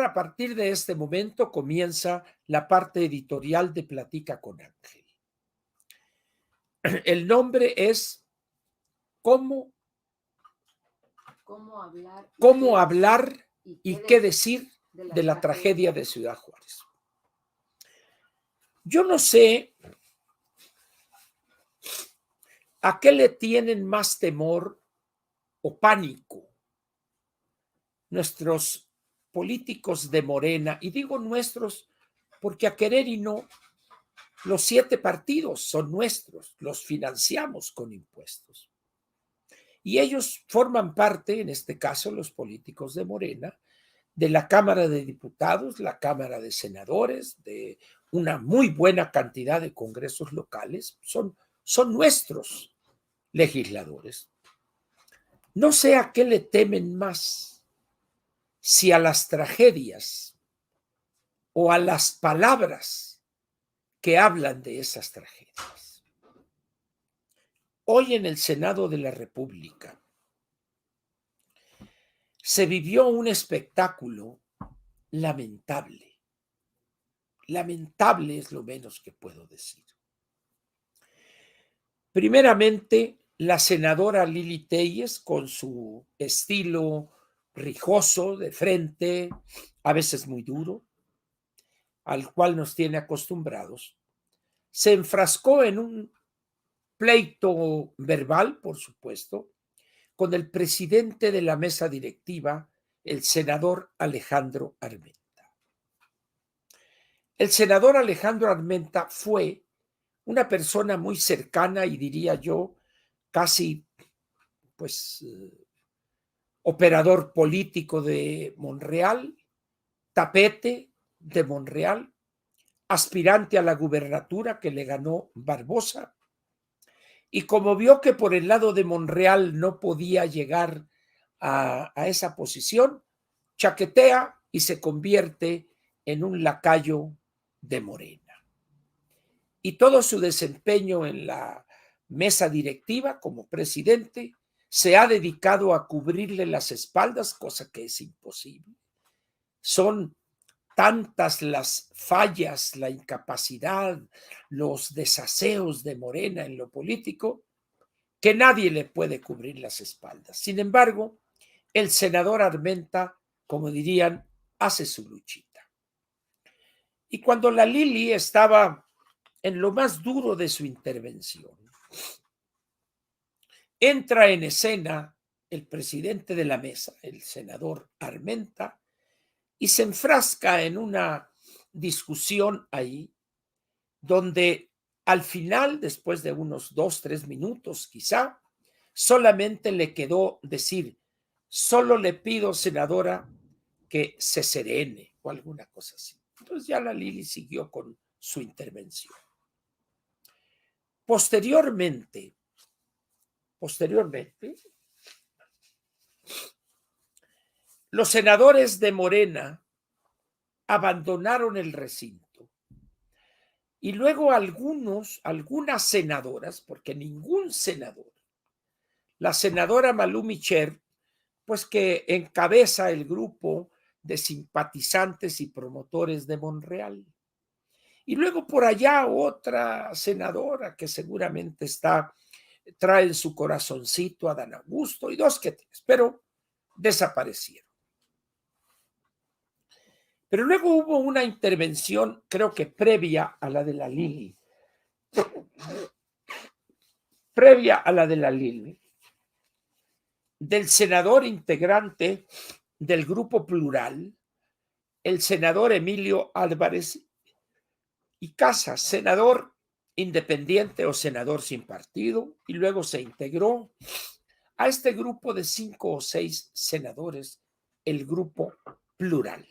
a partir de este momento comienza la parte editorial de Platica con Ángel. El nombre es ¿Cómo hablar y qué decir de la tragedia de Ciudad Juárez? Yo no sé a qué le tienen más temor o pánico nuestros políticos de Morena, y digo nuestros porque a querer y no, los 7 partidos son nuestros, los financiamos con impuestos. Y ellos forman parte, en este caso los políticos de Morena, de la Cámara de Diputados, la Cámara de Senadores, de una muy buena cantidad de congresos locales, son nuestros legisladores. No sé a qué le temen más, si a las tragedias o a las palabras que hablan de esas tragedias. Hoy en el Senado de la República se vivió un espectáculo lamentable. Lamentable es lo menos que puedo decir. Primeramente, la senadora Lili Téllez, con su estilo rijoso de frente, a veces muy duro, al cual nos tiene acostumbrados, se enfrascó en un pleito verbal, por supuesto, con el presidente de la mesa directiva, el senador Alejandro Armenta. El senador Alejandro Armenta fue una persona muy cercana y diría yo casi operador político de Monreal, tapete de Monreal, aspirante a la gubernatura que le ganó Barbosa, y como vio que por el lado de Monreal no podía llegar a esa posición, chaquetea y se convierte en un lacayo de Morena. Y todo su desempeño en la mesa directiva como presidente se ha dedicado a cubrirle las espaldas, cosa que es imposible. Son tantas las fallas, la incapacidad, los desaseos de Morena en lo político, que nadie le puede cubrir las espaldas. Sin embargo, el senador Armenta, como dirían, hace su luchita. Y cuando la Lili estaba en lo más duro de su intervención, entra en escena el presidente de la mesa, el senador Armenta, y se enfrasca en una discusión ahí, donde al final, después de unos 2-3 minutos quizá, solamente le quedó decir: solo le pido, senadora, que se serene o alguna cosa así. Entonces ya la Lili siguió con su intervención. Posteriormente, los senadores de Morena abandonaron el recinto y luego algunas senadoras, porque ningún senador, la senadora Malú Micher, pues que encabeza el grupo de simpatizantes y promotores de Monreal. Y luego por allá otra senadora que seguramente trae en su corazoncito a Dan Augusto y 2 que 3, pero desaparecieron. Pero luego hubo una intervención, creo que previa a la de la Lili, del senador integrante del Grupo Plural, el senador Emilio Álvarez y Casas, senador independiente o senador sin partido, y luego se integró a este grupo de 5 o 6 senadores, el Grupo Plural.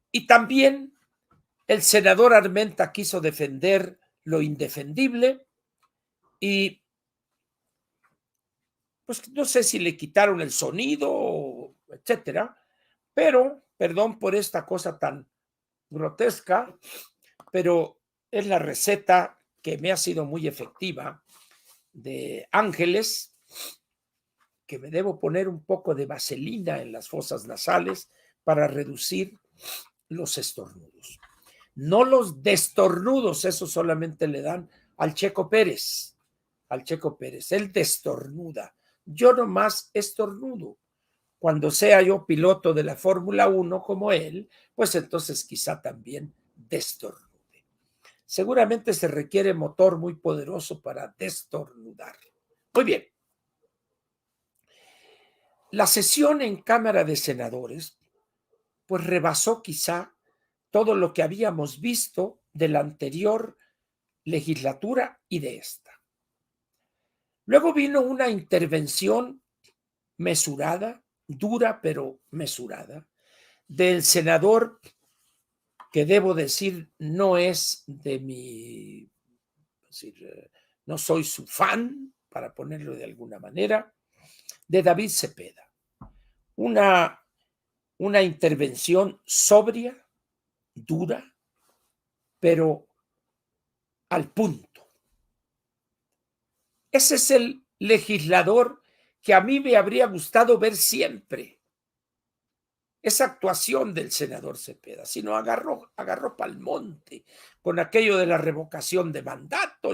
Y también el senador Armenta quiso defender lo indefendible y pues no sé si le quitaron el sonido, etcétera, pero, perdón por esta cosa tan grotesca, pero es la receta que me ha sido muy efectiva de Ángeles, que me debo poner un poco de vaselina en las fosas nasales para reducir los estornudos. No los destornudos, eso solamente le dan al Checo Pérez. Al Checo Pérez, él destornuda. Yo nomás estornudo. Cuando sea yo piloto de la Fórmula 1 como él, pues entonces quizá también destornude. Seguramente se requiere motor muy poderoso para destornudar. Muy bien. La sesión en Cámara de Senadores, pues rebasó quizá todo lo que habíamos visto de la anterior legislatura y de esta. Luego vino una intervención mesurada, dura pero mesurada, del senador que debo decir no es de mi, no soy su fan, para ponerlo de alguna manera, de David Cepeda. Una intervención sobria, dura, pero al punto. Ese es el legislador que a mí me habría gustado ver siempre. Esa actuación del senador Cepeda, sino agarró pa'l monte con aquello de la revocación de mandato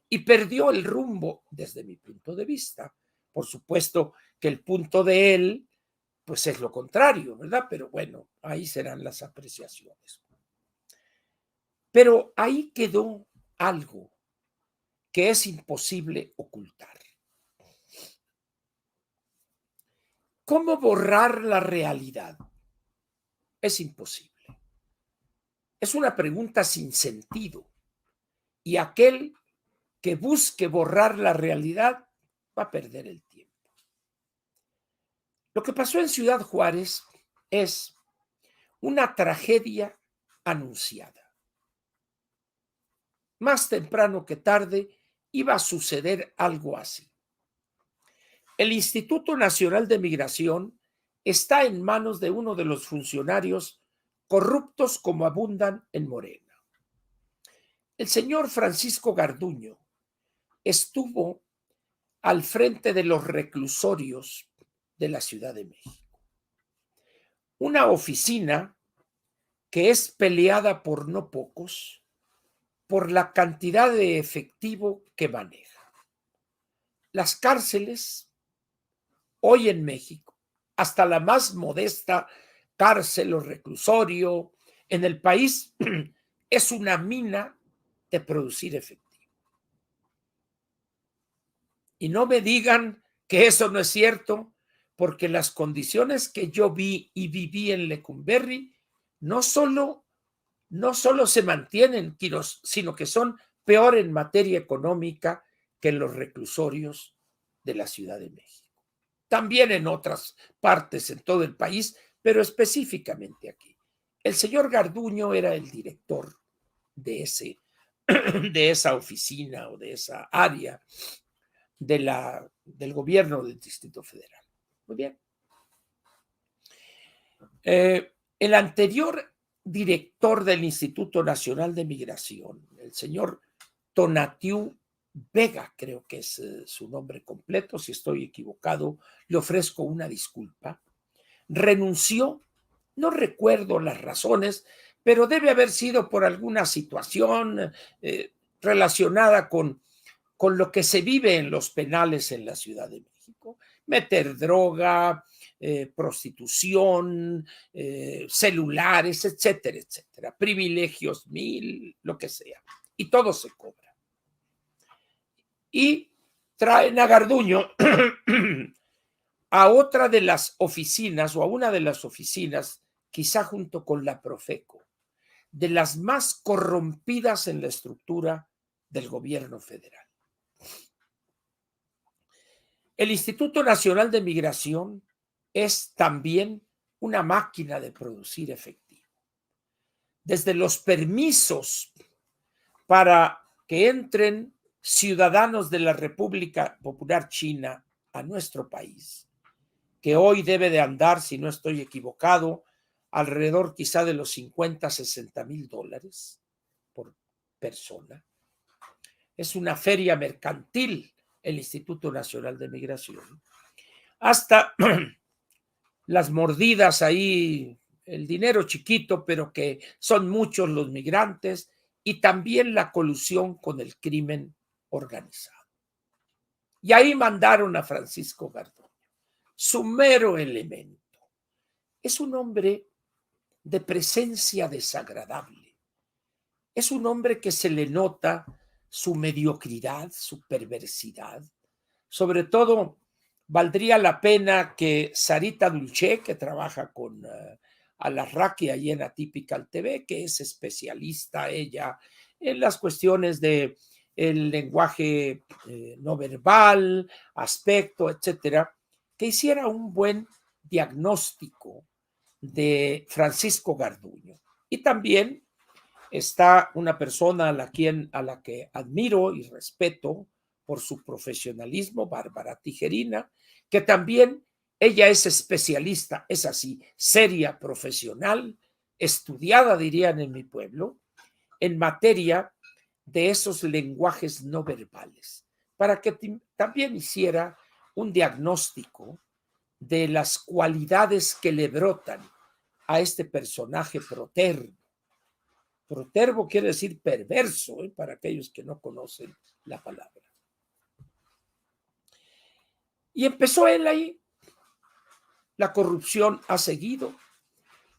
y perdió el rumbo desde mi punto de vista. Por supuesto que el punto de él, pues es lo contrario, ¿verdad? Pero bueno, ahí serán las apreciaciones. Pero ahí quedó algo que es imposible ocultar. ¿Cómo borrar la realidad? Es imposible. Es una pregunta sin sentido. Y aquel que busque borrar la realidad va a perder el tiempo. Lo que pasó en Ciudad Juárez es una tragedia anunciada. Más temprano que tarde iba a suceder algo así. El Instituto Nacional de Migración está en manos de uno de los funcionarios corruptos como abundan en Morena. El señor Francisco Garduño estuvo al frente de los reclusorios de la Ciudad de México. Una oficina que es peleada por no pocos por la cantidad de efectivo que maneja. Las cárceles hoy en México, hasta la más modesta cárcel o reclusorio en el país, es una mina de producir efectivo. Y no me digan que eso no es cierto, porque las condiciones que yo vi y viví en Lecumberri no solo se mantienen, sino que son peor en materia económica que en los reclusorios de la Ciudad de México. También en otras partes en todo el país, pero específicamente aquí. El señor Garduño era el director de esa oficina o de esa área del gobierno del Distrito Federal. Muy bien. El anterior director del Instituto Nacional de Migración, el señor Tonatiuh Vega, creo que es su nombre completo, si estoy equivocado, le ofrezco una disculpa, renunció, no recuerdo las razones, pero debe haber sido por alguna situación relacionada con lo que se vive en los penales en la Ciudad de México, meter droga, prostitución, celulares, etcétera, etcétera, privilegios mil, lo que sea, y todo se cobra. Y traen a Garduño a otra de las oficinas o a una de las oficinas, quizá junto con la Profeco, de las más corrompidas en la estructura del gobierno federal. El Instituto Nacional de Migración es también una máquina de producir efectivo. Desde los permisos para que entren ciudadanos de la República Popular China a nuestro país, que hoy debe de andar, si no estoy equivocado, alrededor quizá de los 50, 60 mil dólares por persona. Es una feria mercantil el Instituto Nacional de Migración. hasta las mordidas ahí, el dinero chiquito, pero que son muchos los migrantes, y también la colusión con el crimen organizado. Y ahí mandaron a Francisco Garduño, su mero elemento. Es un hombre de presencia desagradable. Es un hombre que se le nota su mediocridad, su perversidad. Sobre todo, valdría la pena que Sarita Dulce, que trabaja con Alarraqui ahí en Atypical TV, que es especialista ella en las cuestiones de el lenguaje no verbal, aspecto, etcétera, que hiciera un buen diagnóstico de Francisco Garduño. Y también está una persona a la que admiro y respeto por su profesionalismo, Bárbara Tijerina, que también ella es especialista, es así, seria, profesional, estudiada, dirían en mi pueblo, en materia de esos lenguajes no verbales, para que también hiciera un diagnóstico de las cualidades que le brotan a este personaje protervo. Protervo quiere decir perverso, para aquellos que no conocen la palabra. Y empezó él ahí. La corrupción ha seguido,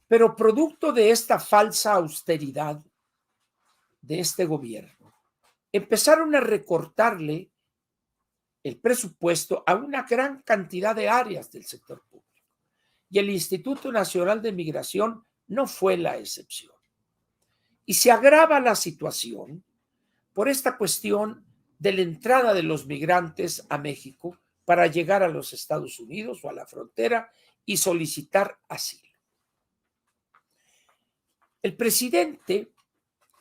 pero producto de esta falsa austeridad de este gobierno, empezaron a recortarle el presupuesto a una gran cantidad de áreas del sector público. Y el Instituto Nacional de Migración no fue la excepción. Y se agrava la situación por esta cuestión de la entrada de los migrantes a México para llegar a los Estados Unidos o a la frontera y solicitar asilo. El presidente,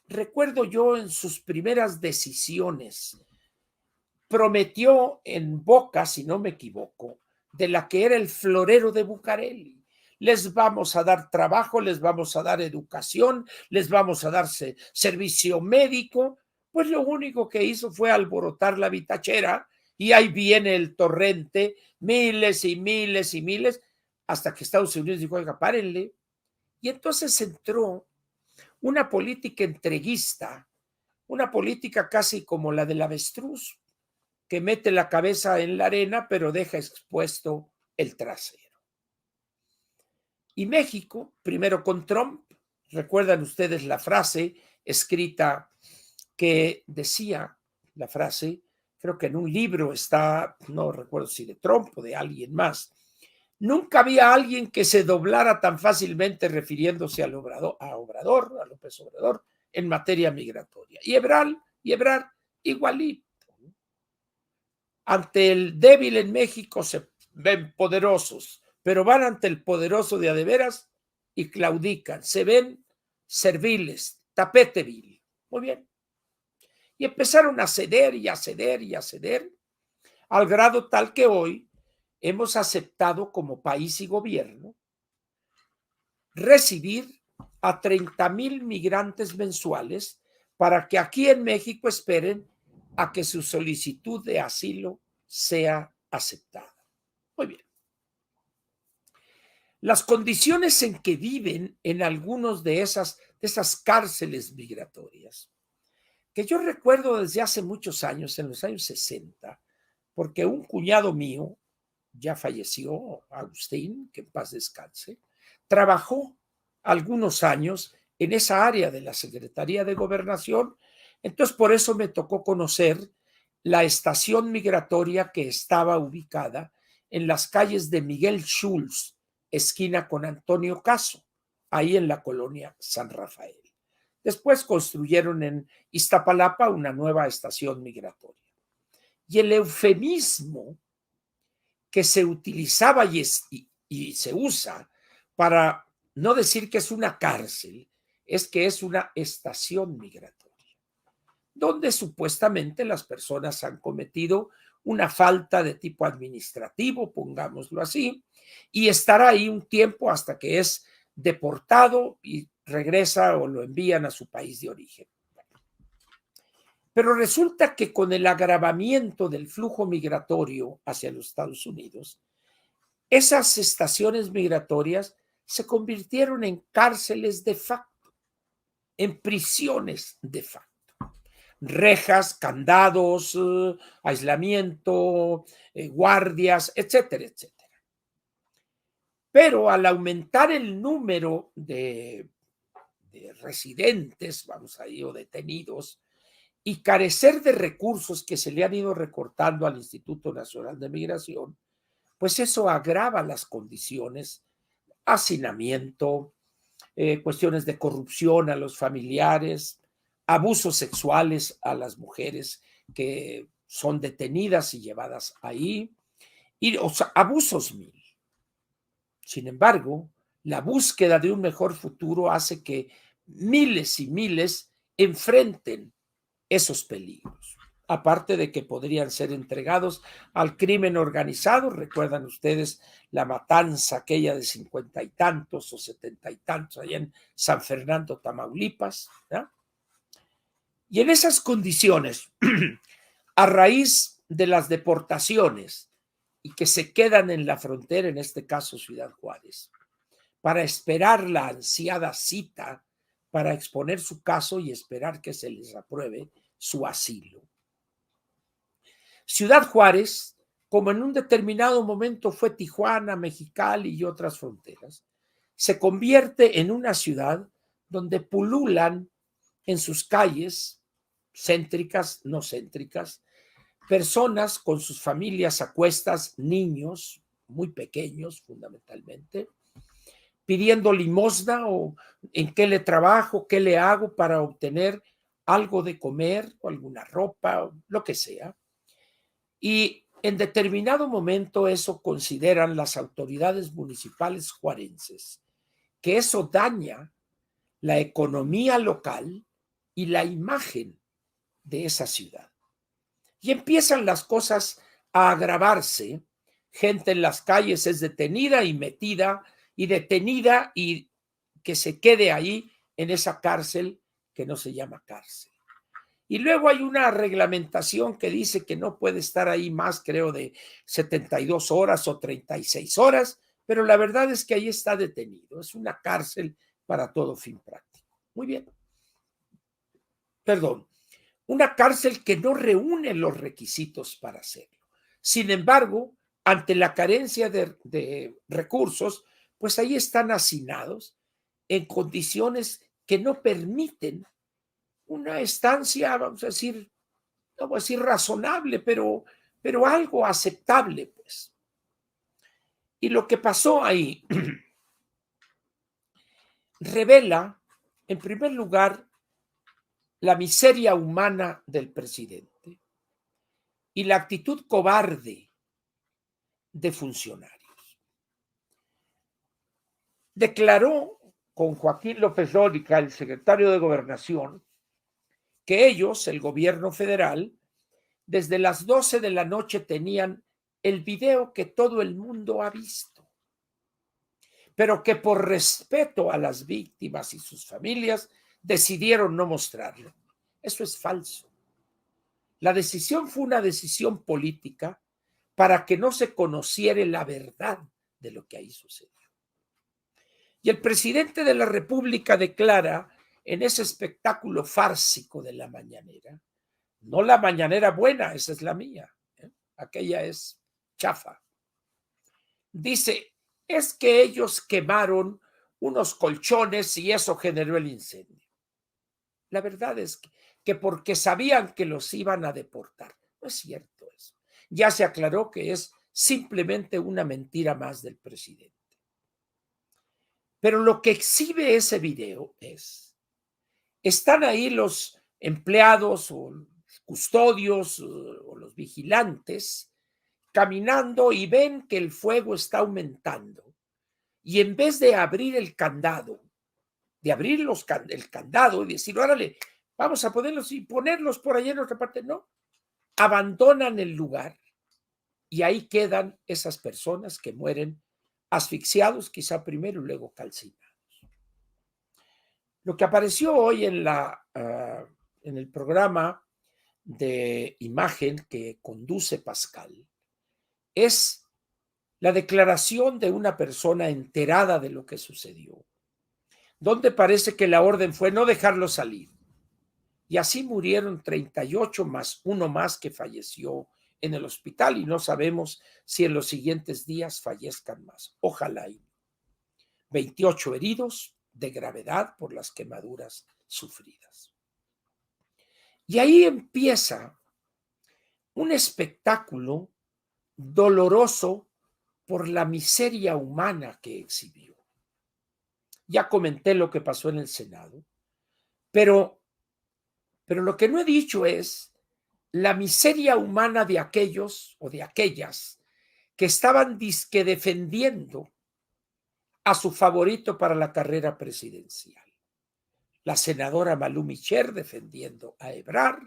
recuerdo yo en sus primeras decisiones, prometió en boca, si no me equivoco, de la que era el florero de Bucareli. Les vamos a dar trabajo, les vamos a dar educación, les vamos a dar servicio médico. Pues lo único que hizo fue alborotar la vitachera y ahí viene el torrente, miles y miles y miles, hasta que Estados Unidos dijo, oiga, párenle. Y entonces entró una política entreguista, una política casi como la del avestruz, que mete la cabeza en la arena, pero deja expuesto el trasero. Y México, primero con Trump, recuerdan ustedes la frase escrita que decía, la frase, creo que en un libro está, no recuerdo si de Trump o de alguien más, nunca había alguien que se doblara tan fácilmente refiriéndose a López Obrador, en materia migratoria. Y Ebrard, igualito. Ante el débil en México se ven poderosos, pero van ante el poderoso de a de veras y claudican, se ven serviles, tapete vil. Muy bien. Y empezaron a ceder y a ceder y a ceder, al grado tal que hoy hemos aceptado como país y gobierno recibir a 30,000 migrantes mensuales para que aquí en México esperen a que su solicitud de asilo sea aceptada. Muy bien. Las condiciones en que viven en algunos de esas cárceles migratorias, que yo recuerdo desde hace muchos años, en los años 60, porque un cuñado mío, ya falleció, Agustín, que en paz descanse, trabajó algunos años en esa área de la Secretaría de Gobernación. Entonces, por eso me tocó conocer la estación migratoria que estaba ubicada en las calles de Miguel Schulz, esquina con Antonio Caso, ahí en la colonia San Rafael. Después construyeron en Iztapalapa una nueva estación migratoria. Y el eufemismo que se utilizaba y se usa para no decir que es una cárcel, es que es una estación migratoria, donde supuestamente las personas han cometido una falta de tipo administrativo, pongámoslo así, y estará ahí un tiempo hasta que es deportado y regresa o lo envían a su país de origen. Pero resulta que con el agravamiento del flujo migratorio hacia los Estados Unidos, esas estaciones migratorias se convirtieron en cárceles de facto, en prisiones de facto. Rejas, candados, aislamiento, guardias, etcétera, etcétera. Pero al aumentar el número de residentes, vamos ahí, o detenidos, y carecer de recursos que se le han ido recortando al Instituto Nacional de Migración, pues eso agrava las condiciones, hacinamiento, cuestiones de corrupción a los familiares, abusos sexuales a las mujeres que son detenidas y llevadas ahí, y o sea, abusos mil. Sin embargo, la búsqueda de un mejor futuro hace que miles y miles enfrenten esos peligros. Aparte de que podrían ser entregados al crimen organizado. Recuerdan ustedes la matanza aquella de 50 y tantos o 70 y tantos allá en San Fernando, Tamaulipas, ¿no? Y en esas condiciones, a raíz de las deportaciones y que se quedan en la frontera, en este caso Ciudad Juárez, para esperar la ansiada cita para exponer su caso y esperar que se les apruebe su asilo. Ciudad Juárez, como en un determinado momento fue Tijuana, Mexicali y otras fronteras, se convierte en una ciudad donde pululan en sus calles, céntricas, no céntricas, personas con sus familias a cuestas, niños muy pequeños fundamentalmente, pidiendo limosna o en qué le trabajo, qué le hago para obtener algo de comer o alguna ropa, o lo que sea. Y en determinado momento eso consideran las autoridades municipales juarenses, que eso daña la economía local y la imagen de esa ciudad. Y empiezan las cosas a agravarse. Gente en las calles es detenida y metida y detenida y que se quede ahí en esa cárcel que no se llama cárcel. Y luego hay una reglamentación que dice que no puede estar ahí más, creo, de 72 horas o 36 horas, pero la verdad es que ahí está detenido. Es una cárcel para todo fin práctico. Muy bien. Perdón. Una cárcel que no reúne los requisitos para hacerlo. Sin embargo, ante la carencia de recursos, pues ahí están hacinados en condiciones que no permiten una estancia, vamos a decir, no voy a decir razonable, pero algo aceptable, pues. Y lo que pasó ahí revela, en primer lugar, la miseria humana del presidente y la actitud cobarde de funcionarios. Declaró con Joaquín López Dóriga, el secretario de Gobernación, que ellos, el gobierno federal, desde las 12 de la noche tenían el video que todo el mundo ha visto, pero que por respeto a las víctimas y sus familias decidieron no mostrarlo. Eso es falso. La decisión fue una decisión política para que no se conociera la verdad de lo que ahí sucedió. Y el presidente de la República declara en ese espectáculo fársico de la mañanera, no la mañanera buena, esa es la mía, aquella es chafa. Dice, es que ellos quemaron unos colchones y eso generó el incendio. La verdad es que porque sabían que los iban a deportar. No es cierto eso. Ya se aclaró que es simplemente una mentira más del presidente. Pero lo que exhibe ese video es, están ahí los empleados o custodios o los vigilantes caminando y ven que el fuego está aumentando. Y en vez de abrir el candado, de abrir el candado y decir, órale, vamos a ponerlos y ponerlos por allá en otra parte, no. Abandonan el lugar y ahí quedan esas personas que mueren asfixiados, quizá primero y luego calcinados. Lo que apareció hoy en el programa de imagen que conduce Pascal es la declaración de una persona enterada de lo que sucedió, donde parece que la orden fue no dejarlo salir. Y así murieron 38 más uno más que falleció en el hospital y no sabemos si en los siguientes días fallezcan más. Ojalá. 28 heridos de gravedad por las quemaduras sufridas. Y ahí empieza un espectáculo doloroso por la miseria humana que exhibió. Ya comenté lo que pasó en el Senado, pero lo que no he dicho es la miseria humana de aquellos o de aquellas que estaban disque defendiendo a su favorito para la carrera presidencial. La senadora Malú Micher defendiendo a Ebrard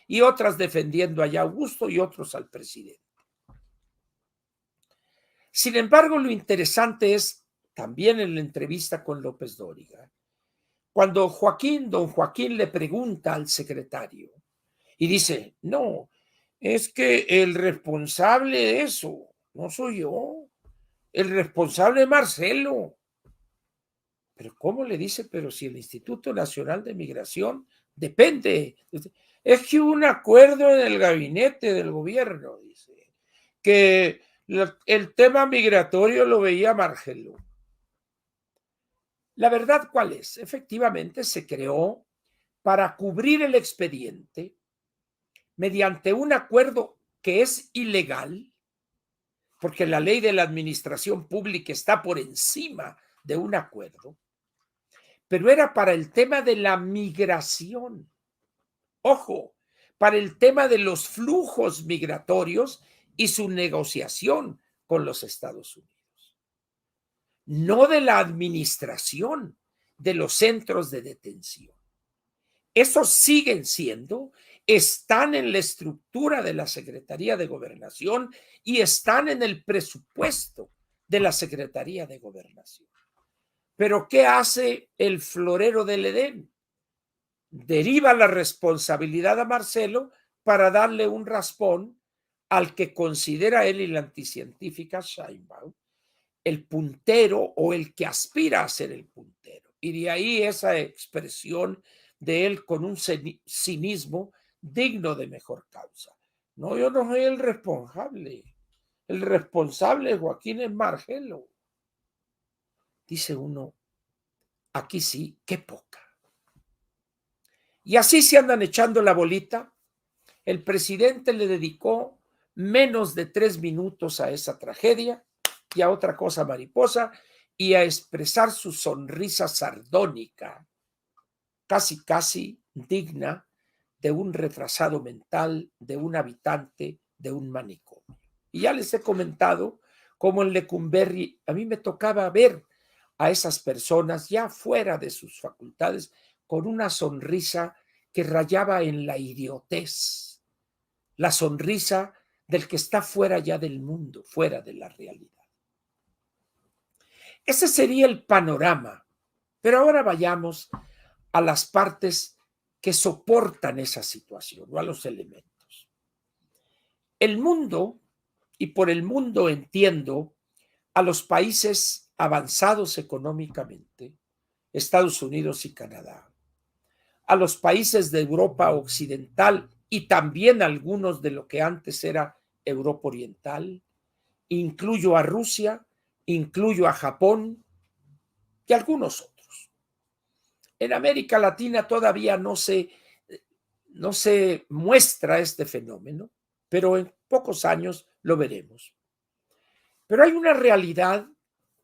y otras defendiendo a Augusto y otros al presidente. Sin embargo, lo interesante es también en la entrevista con López Dóriga, cuando don Joaquín le pregunta al secretario y dice, no, es que el responsable de eso no soy yo, el responsable es Marcelo. Pero ¿cómo le dice? Pero si el Instituto Nacional de Migración depende. Es que hubo un acuerdo en el gabinete del gobierno, dice, que el tema migratorio lo veía Marcelo. La verdad, ¿cuál es? Efectivamente, se creó para cubrir el expediente mediante un acuerdo que es ilegal, porque la ley de la administración pública está por encima de un acuerdo, pero era para el tema de la migración. Ojo, para el tema de los flujos migratorios y su negociación con los Estados Unidos. No de la administración de los centros de detención. Esos siguen siendo, están en la estructura de la Secretaría de Gobernación y están en el presupuesto de la Secretaría de Gobernación. Pero ¿qué hace el florero del Edén? Deriva la responsabilidad a Marcelo para darle un raspón al que considera él y la anticientífica Sheinbaum el puntero o el que aspira a ser el puntero. Y de ahí esa expresión de él con un cinismo digno de mejor causa. No, yo no soy el responsable. El responsable es Joaquín es Marcelo. Dice uno, aquí sí, qué poca. Y así se andan echando la bolita. El presidente le dedicó menos de 3 minutos a esa tragedia y a otra cosa mariposa y a expresar su sonrisa sardónica, casi digna de un retrasado mental, de un habitante de un manicomio. Y ya les he comentado cómo en Lecumberri a mí me tocaba ver a esas personas ya fuera de sus facultades con una sonrisa que rayaba en la idiotez, la sonrisa del que está fuera ya del mundo, fuera de la realidad. Ese sería el panorama, pero ahora vayamos a las partes que soportan esa situación o a los elementos. El mundo, y por el mundo entiendo a los países avanzados económicamente, Estados Unidos y Canadá, a los países de Europa Occidental y también algunos de lo que antes era Europa Oriental, incluyo a Rusia, incluyo a Japón y algunos otros. En América Latina todavía no se muestra este fenómeno, pero en pocos años lo veremos. Pero hay una realidad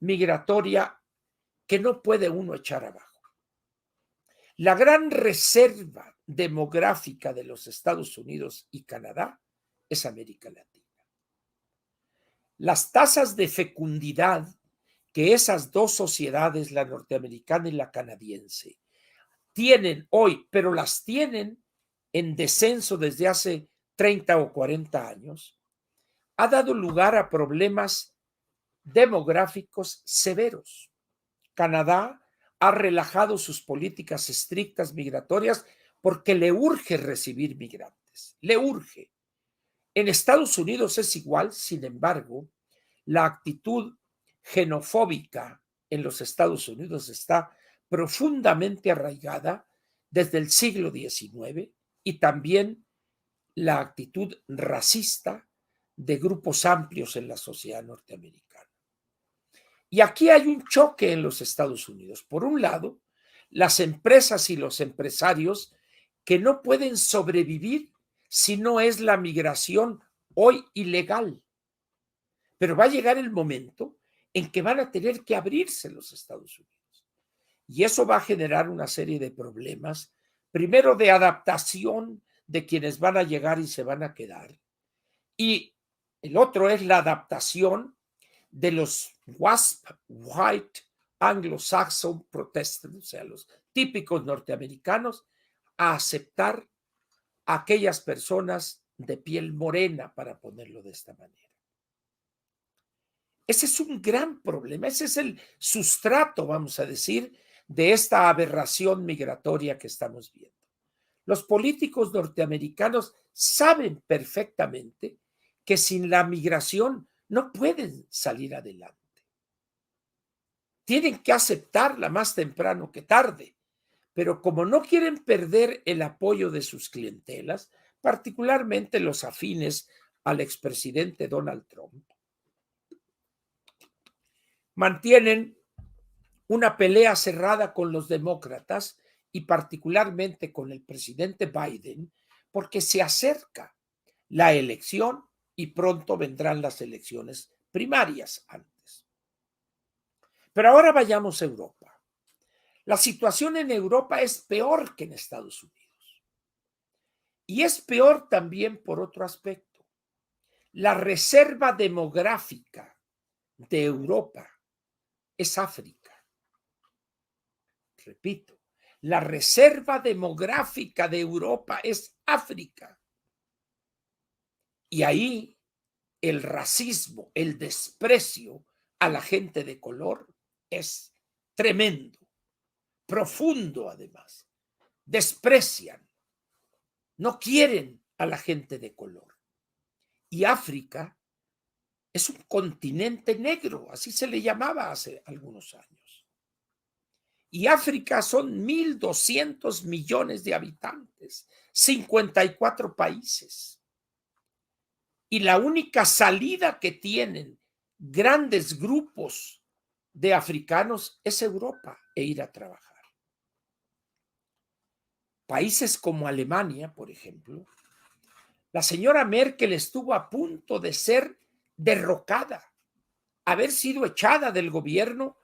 migratoria que no puede uno echar abajo. La gran reserva demográfica de los Estados Unidos y Canadá es América Latina. Las tasas de fecundidad que esas dos sociedades, la norteamericana y la canadiense, tienen hoy, pero las tienen en descenso desde hace 30 o 40 años, ha dado lugar a problemas demográficos severos. Canadá ha relajado sus políticas estrictas migratorias porque le urge recibir migrantes, le urge. En Estados Unidos es igual, sin embargo, la actitud xenofóbica en los Estados Unidos está profundamente arraigada desde el siglo XIX y también la actitud racista de grupos amplios en la sociedad norteamericana. Y aquí hay un choque en los Estados Unidos. Por un lado, las empresas y los empresarios que no pueden sobrevivir si no es la migración hoy ilegal. Pero va a llegar el momento en que van a tener que abrirse los Estados Unidos. Y eso va a generar una serie de problemas, primero de adaptación de quienes van a llegar y se van a quedar. Y el otro es la adaptación de los WASP, White Anglo-Saxon Protestants, o sea, los típicos norteamericanos, a aceptar a aquellas personas de piel morena, para ponerlo de esta manera. Ese es un gran problema, ese es el sustrato, vamos a decir, de esta aberración migratoria que estamos viendo. Los políticos norteamericanos saben perfectamente que sin la migración no pueden salir adelante. Tienen que aceptarla más temprano que tarde, pero como no quieren perder el apoyo de sus clientelas, particularmente los afines al expresidente Donald Trump, mantienen una pelea cerrada con los demócratas y particularmente con el presidente Biden, porque se acerca la elección y pronto vendrán las elecciones primarias antes. Pero ahora vayamos a Europa. La situación en Europa es peor que en Estados Unidos. Y es peor también por otro aspecto. La reserva demográfica de Europa es África. Repito, la reserva demográfica de Europa es África. Y ahí el racismo, el desprecio a la gente de color es tremendo, profundo además. Desprecian, no quieren a la gente de color. Y África es un continente negro, así se le llamaba hace algunos años. Y África son 1.200 millones de habitantes, 54 países. Y la única salida que tienen grandes grupos de africanos es Europa e ir a trabajar. Países como Alemania, por ejemplo, la señora Merkel estuvo a punto de ser derrocada, haber sido echada del gobierno.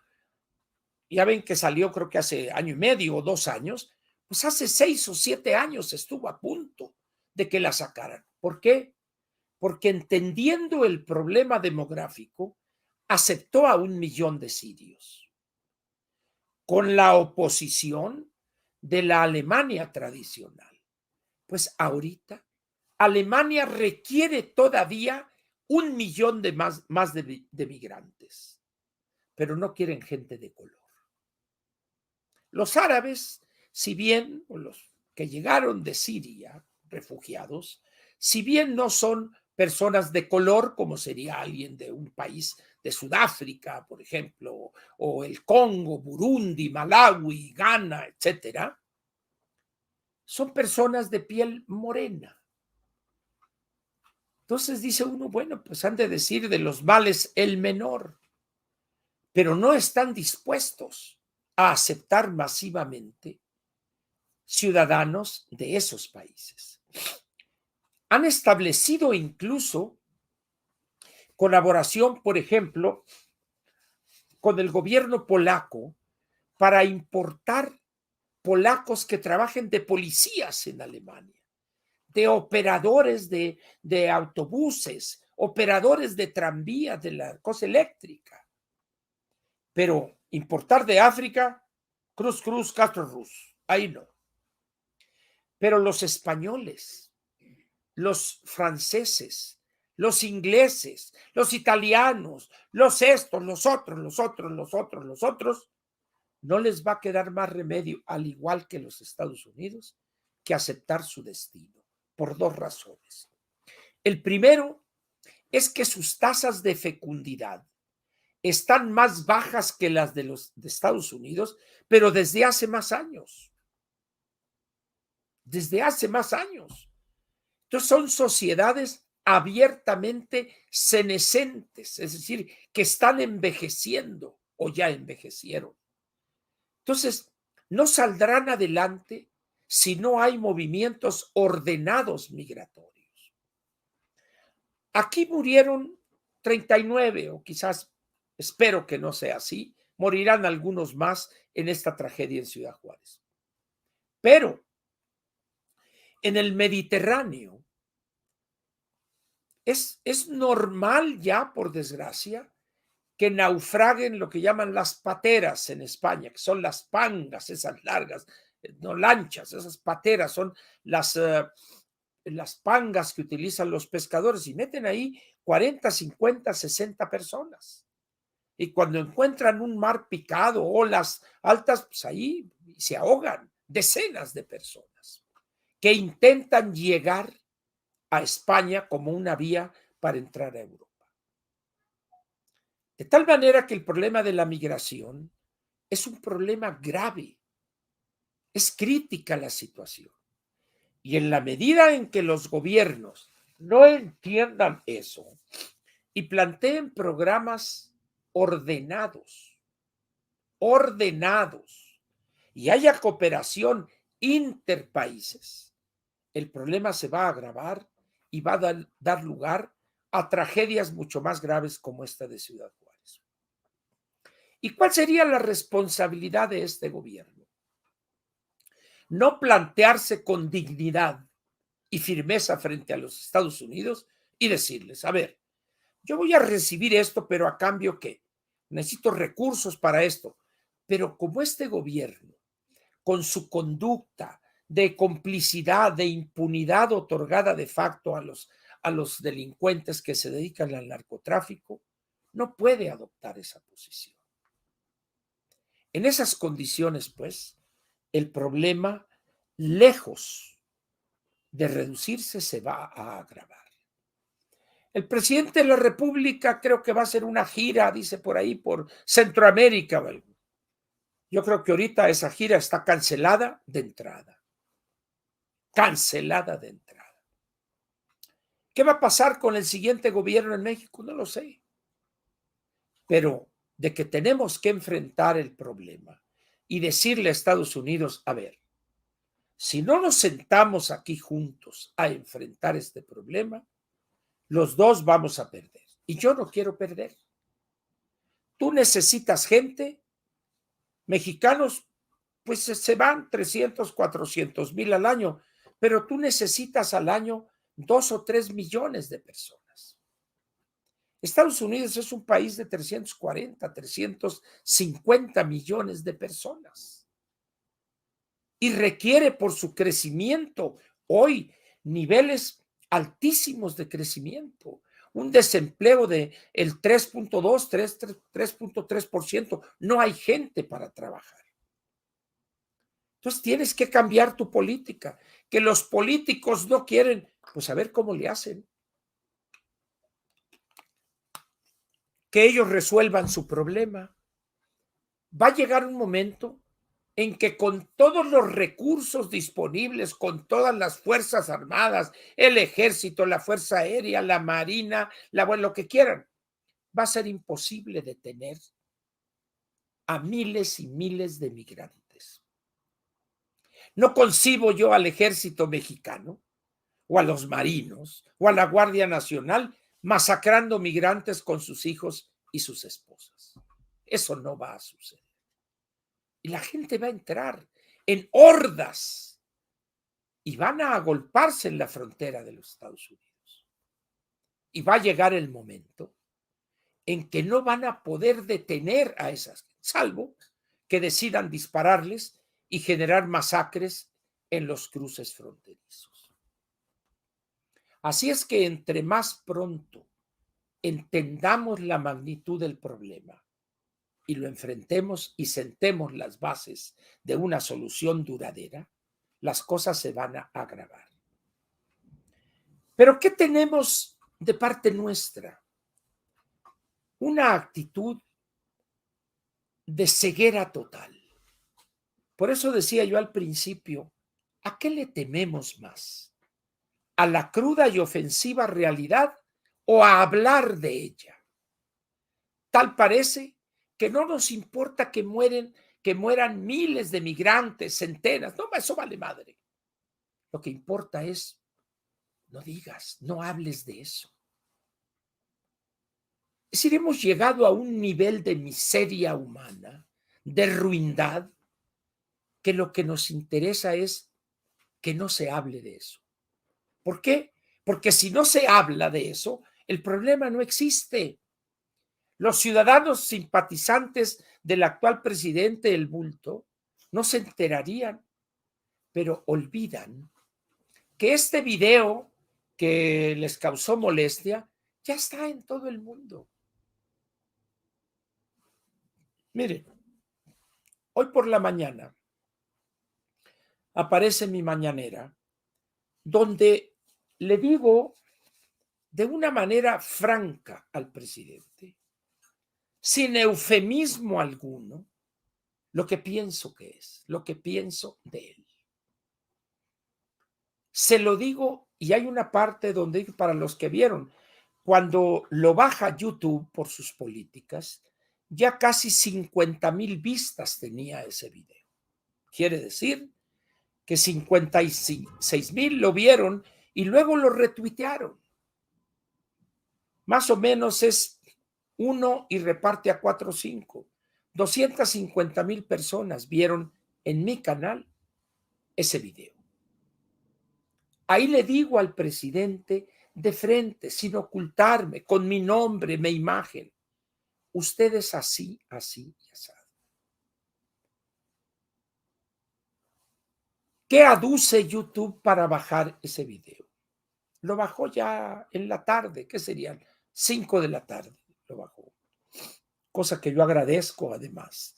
Ya ven que salió, creo que hace año y medio o 2 años, pues hace 6 o 7 años estuvo a punto de que la sacaran. ¿Por qué? Porque entendiendo el problema demográfico, aceptó a 1 millón de sirios, con la oposición de la Alemania tradicional. Pues ahorita Alemania requiere todavía 1 millón de más de migrantes, pero no quieren gente de color. Los árabes, si bien, o los que llegaron de Siria, refugiados, si bien no son personas de color, como sería alguien de un país de Sudáfrica, por ejemplo, o el Congo, Burundi, Malawi, Ghana, etcétera, son personas de piel morena. Entonces dice uno, bueno, pues han de decir de los males el menor, pero no están dispuestos a aceptar masivamente ciudadanos de esos países. Han establecido incluso colaboración, por ejemplo, con el gobierno polaco para importar polacos que trabajen de policías en Alemania, de operadores de autobuses, operadores de tranvías, de la cosa eléctrica. Pero importar de África, Cruz Cruz, Castro Ruz, ahí no. Pero los españoles, los franceses, los ingleses, los italianos, los estos, los otros, no les va a quedar más remedio, al igual que los Estados Unidos, que aceptar su destino, por 2 razones. El primero es que sus tasas de fecundidad están más bajas que las de los de Estados Unidos, pero desde hace más años. Desde hace más años. Entonces son sociedades abiertamente senescentes, es decir, que están envejeciendo o ya envejecieron. Entonces, no saldrán adelante si no hay movimientos ordenados migratorios. Aquí murieron 39 o quizás, espero que no sea así, morirán algunos más en esta tragedia en Ciudad Juárez. Pero en el Mediterráneo es normal ya, por desgracia, que naufraguen lo que llaman las pateras en España, que son las pangas, esas largas, no lanchas, esas pateras son las pangas que utilizan los pescadores y meten ahí 40, 50, 60 personas. Y cuando encuentran un mar picado, olas altas, pues ahí se ahogan decenas de personas que intentan llegar a España como una vía para entrar a Europa. De tal manera que el problema de la migración es un problema grave, es crítica la situación. Y en la medida en que los gobiernos no entiendan eso y planteen programas ordenados, y haya cooperación interpaíses, el problema se va a agravar y va a dar lugar a tragedias mucho más graves como esta de Ciudad Juárez. ¿Y cuál sería la responsabilidad de este gobierno? No plantearse con dignidad y firmeza frente a los Estados Unidos y decirles, a ver, yo voy a recibir esto, pero a cambio ¿qué? Necesito recursos para esto. Pero como este gobierno, con su conducta de complicidad, de impunidad otorgada de facto a los delincuentes que se dedican al narcotráfico, no puede adoptar esa posición. En esas condiciones, pues, el problema, lejos de reducirse, se va a agravar. El presidente de la República creo que va a hacer una gira, dice por ahí, por Centroamérica. Yo creo que ahorita esa gira está cancelada de entrada. Cancelada de entrada. ¿Qué va a pasar con el siguiente gobierno en México? No lo sé. Pero de que tenemos que enfrentar el problema y decirle a Estados Unidos, a ver, si no nos sentamos aquí juntos a enfrentar este problema, los dos vamos a perder. Y yo no quiero perder. Tú necesitas gente, mexicanos, pues se van 300, 400 mil al año, pero tú necesitas al año 2 o 3 millones de personas. Estados Unidos es un país de 340, 350 millones de personas y requiere por su crecimiento hoy niveles altísimos de crecimiento, un desempleo de el 3.2, 3.3%. No hay gente para trabajar. Entonces tienes que cambiar tu política. Que los políticos no quieren, pues a ver cómo le hacen. Que ellos resuelvan su problema. Va a llegar un momento en que con todos los recursos disponibles, con todas las fuerzas armadas, el ejército, la fuerza aérea, la marina, lo que quieran, va a ser imposible detener a miles y miles de migrantes. No concibo yo al ejército mexicano o a los marinos o a la Guardia Nacional masacrando migrantes con sus hijos y sus esposas. Eso no va a suceder. Y la gente va a entrar en hordas y van a agolparse en la frontera de los Estados Unidos. Y va a llegar el momento en que no van a poder detener a esas, salvo que decidan dispararles y generar masacres en los cruces fronterizos. Así es que entre más pronto entendamos la magnitud del problema y lo enfrentemos y sentemos las bases de una solución duradera, las cosas se van a agravar. Pero ¿qué tenemos de parte nuestra una actitud de ceguera total. Por eso decía yo al principio, ¿a qué le tememos más? ¿A la cruda y ofensiva realidad o a hablar de ella? Tal parece que no nos importa que mueran miles de migrantes, centenas. No, eso vale madre. Lo que importa es, no digas, no hables de eso. Es decir, hemos llegado a un nivel de miseria humana, de ruindad, que lo que nos interesa es que no se hable de eso. ¿Por qué? Porque si no se habla de eso, el problema no existe. Los ciudadanos simpatizantes del actual presidente, el bulto, no se enterarían, pero olvidan que este video que les causó molestia ya está en todo el mundo. Miren, hoy por la mañana aparece mi mañanera, donde le digo de una manera franca al presidente, sin eufemismo alguno, lo que pienso que es, lo que pienso de él. Se lo digo y hay una parte donde, para los que vieron, cuando lo baja YouTube por sus políticas, ya casi 50,000 vistas tenía ese video. Quiere decir que 56,000 lo vieron y luego lo retuitearon. Más o menos es uno y reparte a 4 o 5. 250,000 personas vieron en mi canal ese video. Ahí le digo al presidente de frente, sin ocultarme, con mi nombre, mi imagen, usted es así, así y así. ¿Qué aduce YouTube para bajar ese video? Lo bajó ya en la tarde, ¿qué serían? 5 de la tarde lo bajó. Cosa que yo agradezco además.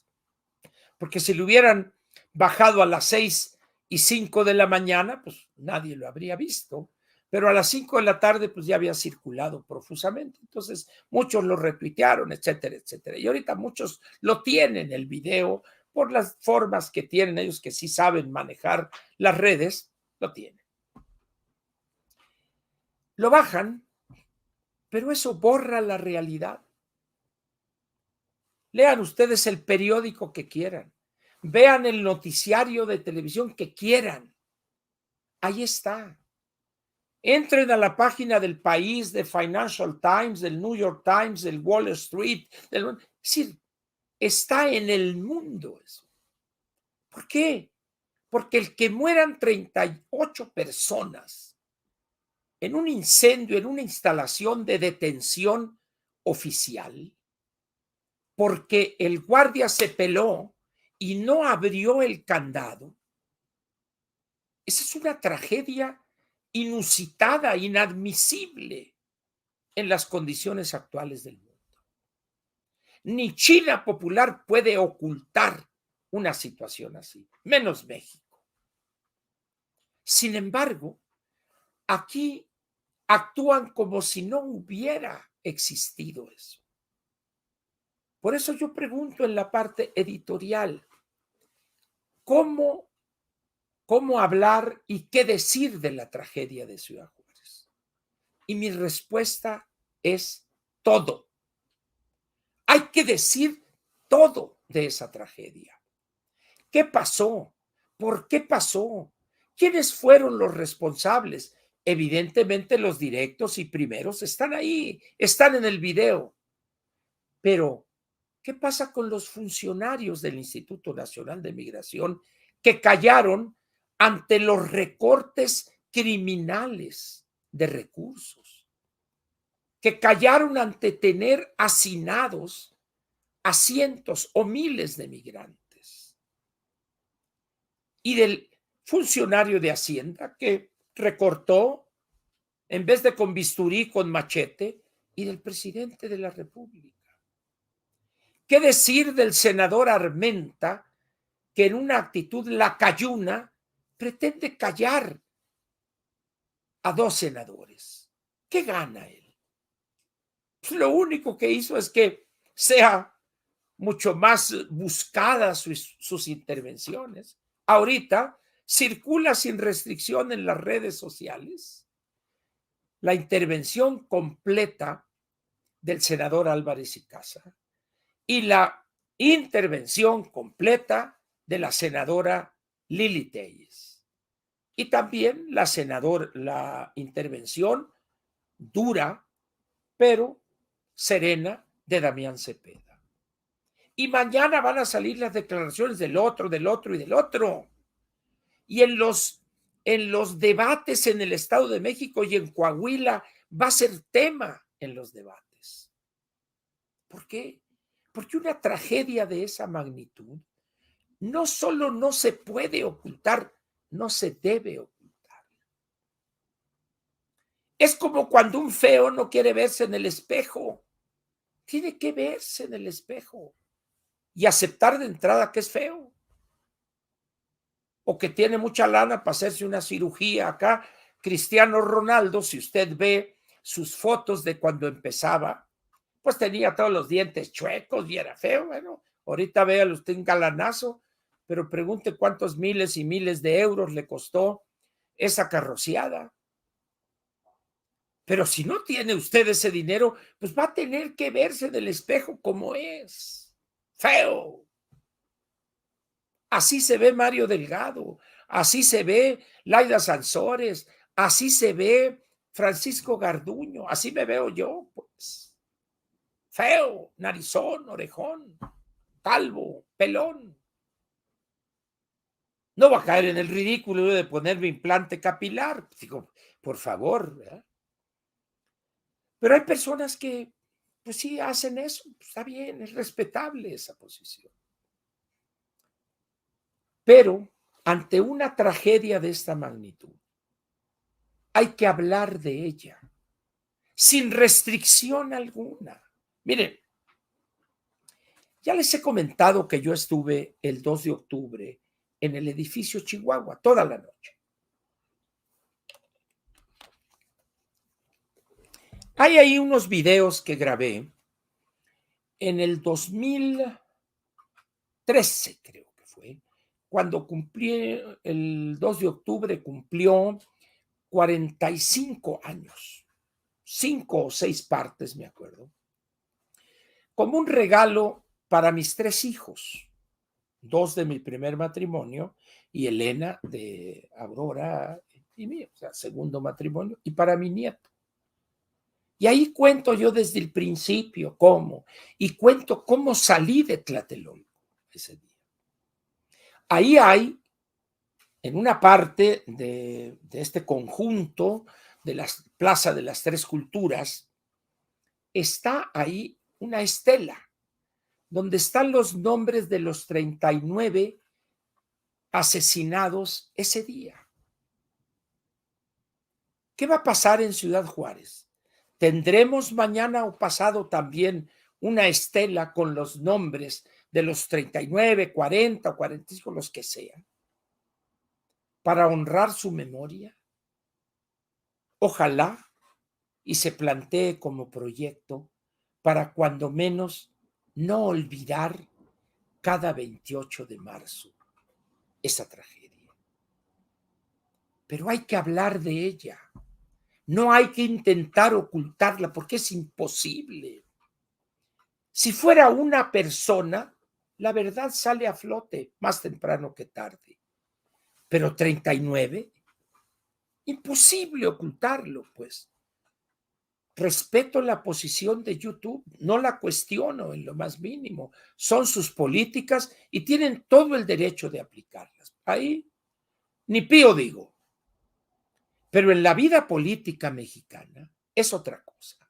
Porque si lo hubieran bajado a las 6:05 de la mañana, pues nadie lo habría visto. Pero a las 5 de la tarde, pues ya había circulado profusamente. Entonces, muchos lo retuitearon, etcétera, etcétera. Y ahorita muchos lo tienen el video por las formas que tienen ellos que sí saben manejar las redes, lo tienen. Lo bajan, pero eso borra la realidad. Lean ustedes el periódico que quieran. Vean el noticiario de televisión que quieran. Ahí está. Entren a la página del País, de Financial Times, del New York Times, del Wall Street. Es decir, está en el mundo eso. ¿Por qué? Porque el que mueran 38 personas en un incendio, en una instalación de detención oficial, porque el guardia se peló y no abrió el candado, esa es una tragedia inusitada, inadmisible en las condiciones actuales del mundo. Ni China popular puede ocultar una situación así, menos México. Sin embargo, aquí actúan como si no hubiera existido eso. Por eso yo pregunto en la parte editorial, ¿cómo hablar y qué decir de la tragedia de Ciudad Juárez? Y mi respuesta es todo. Hay que decir todo de esa tragedia. ¿Qué pasó? ¿Por qué pasó? ¿Quiénes fueron los responsables? Evidentemente los directos y primeros están ahí, están en el video. Pero, ¿qué pasa con los funcionarios del Instituto Nacional de Migración que callaron ante los recortes criminales de recursos? Que callaron ante tener hacinados a cientos o miles de migrantes. Y del funcionario de Hacienda que recortó en vez de con bisturí, con machete, y del presidente de la República. ¿Qué decir del senador Armenta que en una actitud lacayuna pretende callar a 2 senadores? ¿Qué gana él? Pues lo único que hizo es que sea mucho más buscadas sus intervenciones. Ahorita circula sin restricción en las redes sociales la intervención completa del senador Álvarez y Casa y la intervención completa de la senadora Lili Téllez. Y también la intervención dura, pero serena, de Damián Cepeda. Y mañana van a salir las declaraciones del otro, del otro y del otro. Y en los debates en el Estado de México y en Coahuila va a ser tema en los debates. ¿Por qué? Porque una tragedia de esa magnitud no solo no se puede ocultar, no se debe ocultar. Es como cuando un feo no quiere verse en el espejo. Tiene que verse en el espejo y aceptar de entrada que es feo o que tiene mucha lana para hacerse una cirugía acá. Cristiano Ronaldo, si usted ve sus fotos de cuando empezaba, pues tenía todos los dientes chuecos y era feo. Bueno, ahorita véalo usted un galanazo, pero pregunte cuántos miles y miles de euros le costó esa carroceada. Pero si no tiene usted ese dinero, pues va a tener que verse del espejo como es. Feo. Así se ve Mario Delgado, así se ve Laida Sansores, así se ve Francisco Garduño, así me veo yo, pues. Feo, narizón, orejón, calvo, pelón. No va a caer en el ridículo de ponerme implante capilar. Digo, por favor, ¿verdad? Pero hay personas que, pues sí, hacen eso. Está bien, es respetable esa posición. Pero ante una tragedia de esta magnitud, hay que hablar de ella sin restricción alguna. Miren, ya les he comentado que yo estuve el 2 de octubre en el edificio Chihuahua toda la noche. Hay ahí unos videos que grabé en el 2013, creo que fue, cuando cumplí el 2 de octubre, cumplió 45 años, 5 o 6 partes, me acuerdo, como un regalo para mis 3 hijos, 2 de mi primer matrimonio y Elena de Aurora y mío, o sea, segundo matrimonio, y para mi nieto. Y ahí cuento yo desde el principio cómo, y cuento cómo salí de Tlatelolco ese día. Ahí hay, en una parte de este conjunto de la Plaza de las Tres Culturas, está ahí una estela donde están los nombres de los 39 asesinados ese día. ¿Qué va a pasar en Ciudad Juárez? ¿Tendremos mañana o pasado también una estela con los nombres de los 39, 40 o 45, los que sean, para honrar su memoria? Ojalá y se plantee como proyecto para cuando menos no olvidar cada 28 de marzo esa tragedia. Pero hay que hablar de ella. No hay que intentar ocultarla porque es imposible. Si fuera una persona, la verdad sale a flote más temprano que tarde. Pero 39, imposible ocultarlo, pues. Respeto la posición de YouTube, no la cuestiono en lo más mínimo. Son sus políticas y tienen todo el derecho de aplicarlas. Ahí ni pío digo. Pero en la vida política mexicana es otra cosa.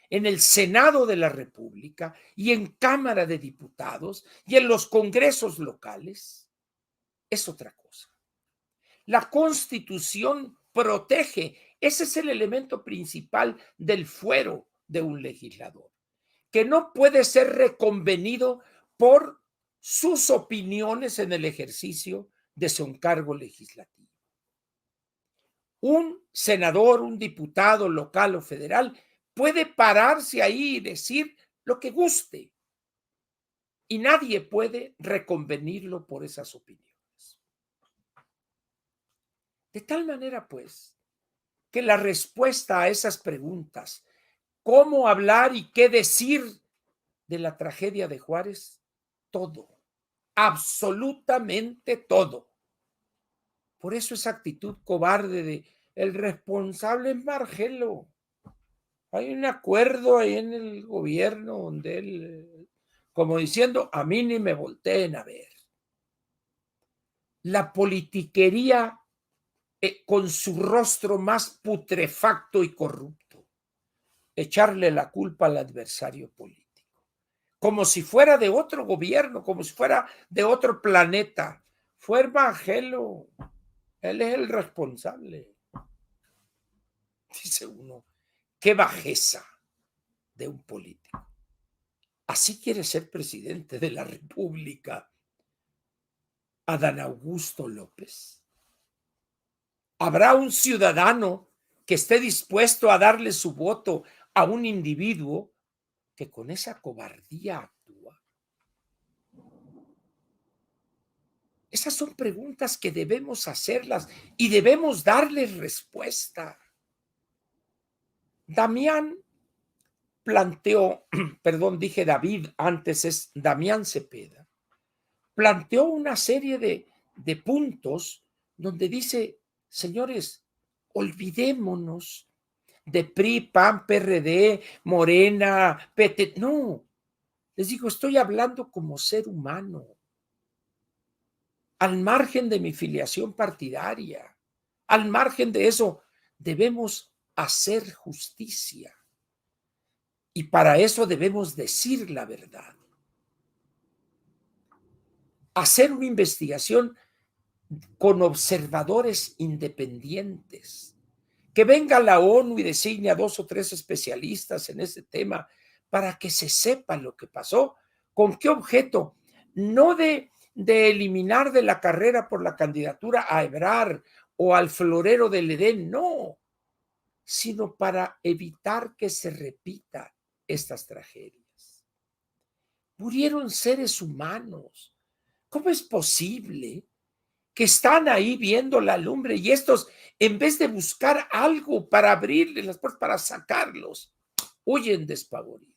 En el Senado de la República y en Cámara de Diputados y en los congresos locales es otra cosa. La Constitución protege, ese es el elemento principal del fuero de un legislador, que no puede ser reconvenido por sus opiniones en el ejercicio de su encargo legislativo. Un senador, un diputado local o federal puede pararse ahí y decir lo que guste y nadie puede reconvenirlo por esas opiniones. De tal manera, pues, que la respuesta a esas preguntas, cómo hablar y qué decir de la tragedia de Juárez, todo, absolutamente todo. Por eso esa actitud cobarde de el responsable es Margelo. Hay un acuerdo ahí en el gobierno donde él, como diciendo, a mí ni me volteen a ver. La politiquería con su rostro más putrefacto y corrupto, echarle la culpa al adversario político, como si fuera de otro gobierno, como si fuera de otro planeta. Fue Margelo, él es el responsable. Dice uno, qué bajeza de un político. Así quiere ser presidente de la República Adán Augusto López. ¿Habrá un ciudadano que esté dispuesto a darle su voto a un individuo que con esa cobardía actúa? Esas son preguntas que debemos hacerlas y debemos darles respuesta. Damián planteó, perdón, dije David, antes es Damián Cepeda, planteó una serie de puntos donde dice, señores, olvidémonos de PRI, PAN, PRD, Morena, PT. No, les digo, estoy hablando como ser humano, al margen de mi filiación partidaria, al margen de eso, debemos hacer justicia. Y para eso debemos decir la verdad. Hacer una investigación con observadores independientes. Que venga la ONU y designe a 2 o 3 especialistas en ese tema para que se sepa lo que pasó. ¿Con qué objeto? No de eliminar de la carrera por la candidatura a Ebrard o al florero del Edén, no, sino para evitar que se repitan estas tragedias. Murieron seres humanos. ¿Cómo es posible que están ahí viendo la lumbre y estos, en vez de buscar algo para abrirles las puertas, para sacarlos, huyen despavoridos?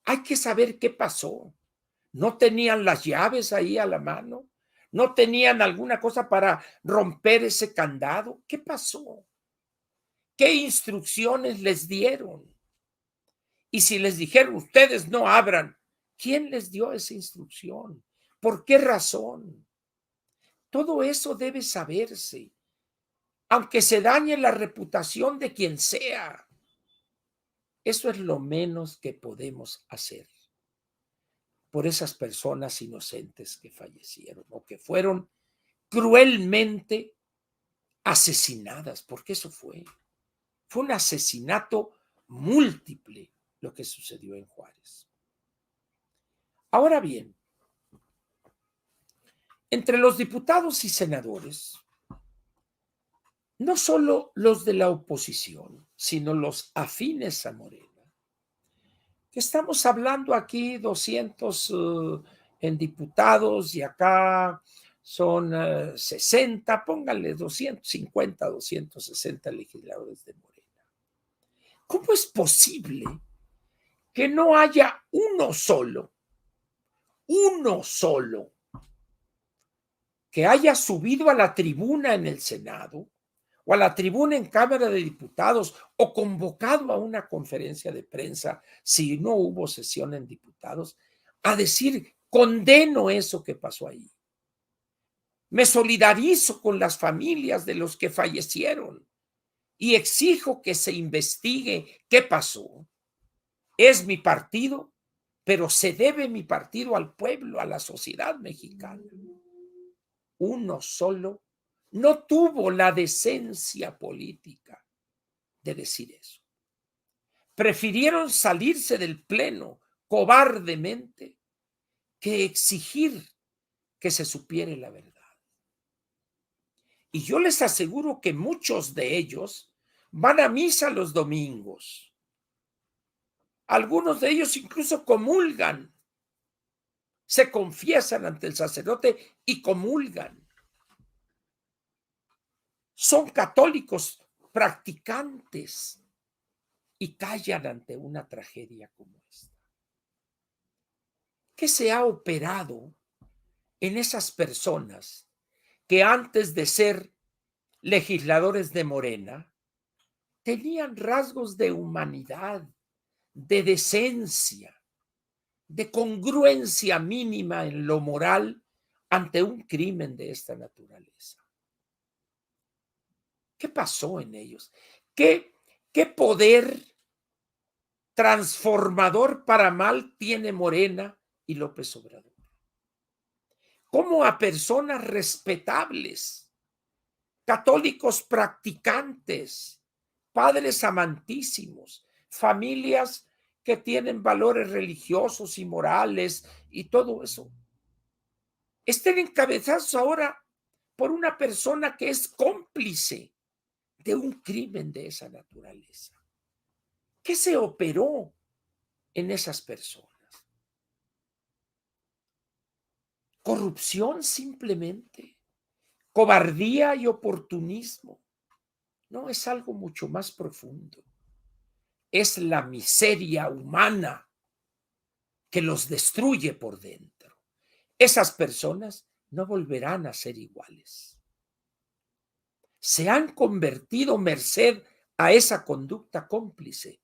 Hay que saber qué pasó. ¿No tenían las llaves ahí a la mano? ¿No tenían alguna cosa para romper ese candado? ¿Qué pasó? ¿Qué instrucciones les dieron? Y si les dijeron, ustedes no abran, ¿quién les dio esa instrucción? ¿Por qué razón? Todo eso debe saberse, aunque se dañe la reputación de quien sea. Eso es lo menos que podemos hacer por esas personas inocentes que fallecieron o que fueron cruelmente asesinadas, porque eso fue un asesinato múltiple lo que sucedió en Juárez. Ahora bien, entre los diputados y senadores, no solo los de la oposición, sino los afines a Morena, que estamos hablando aquí 200 en diputados y acá son 60, pónganle 250, 260 legisladores de Morena. ¿Cómo es posible que no haya uno solo, que haya subido a la tribuna en el Senado o a la tribuna en Cámara de Diputados o convocado a una conferencia de prensa si no hubo sesión en diputados, a decir, condeno eso que pasó ahí? Me solidarizo con las familias de los que fallecieron y exijo que se investigue qué pasó. Es mi partido, pero se debe mi partido al pueblo, a la sociedad mexicana. Uno solo no tuvo la decencia política de decir eso. Prefirieron salirse del pleno cobardemente que exigir que se supiera la verdad. Y yo les aseguro que muchos de ellos van a misa los domingos. Algunos de ellos incluso comulgan, se confiesan ante el sacerdote y comulgan. Son católicos practicantes y callan ante una tragedia como esta. ¿Qué se ha operado en esas personas que antes de ser legisladores de Morena tenían rasgos de humanidad, de decencia, de congruencia mínima en lo moral ante un crimen de esta naturaleza? ¿Qué pasó en ellos? ¿Qué poder transformador para mal tiene Morena y López Obrador? ¿Cómo a personas respetables, católicos practicantes, padres amantísimos, familias que tienen valores religiosos y morales y todo eso, estén encabezados ahora por una persona que es cómplice de un crimen de esa naturaleza? ¿Qué se operó en esas personas? ¿Corrupción simplemente? ¿Cobardía y oportunismo? No, es algo mucho más profundo. Es la miseria humana que los destruye por dentro. Esas personas no volverán a ser iguales. Se han convertido, merced a esa conducta cómplice,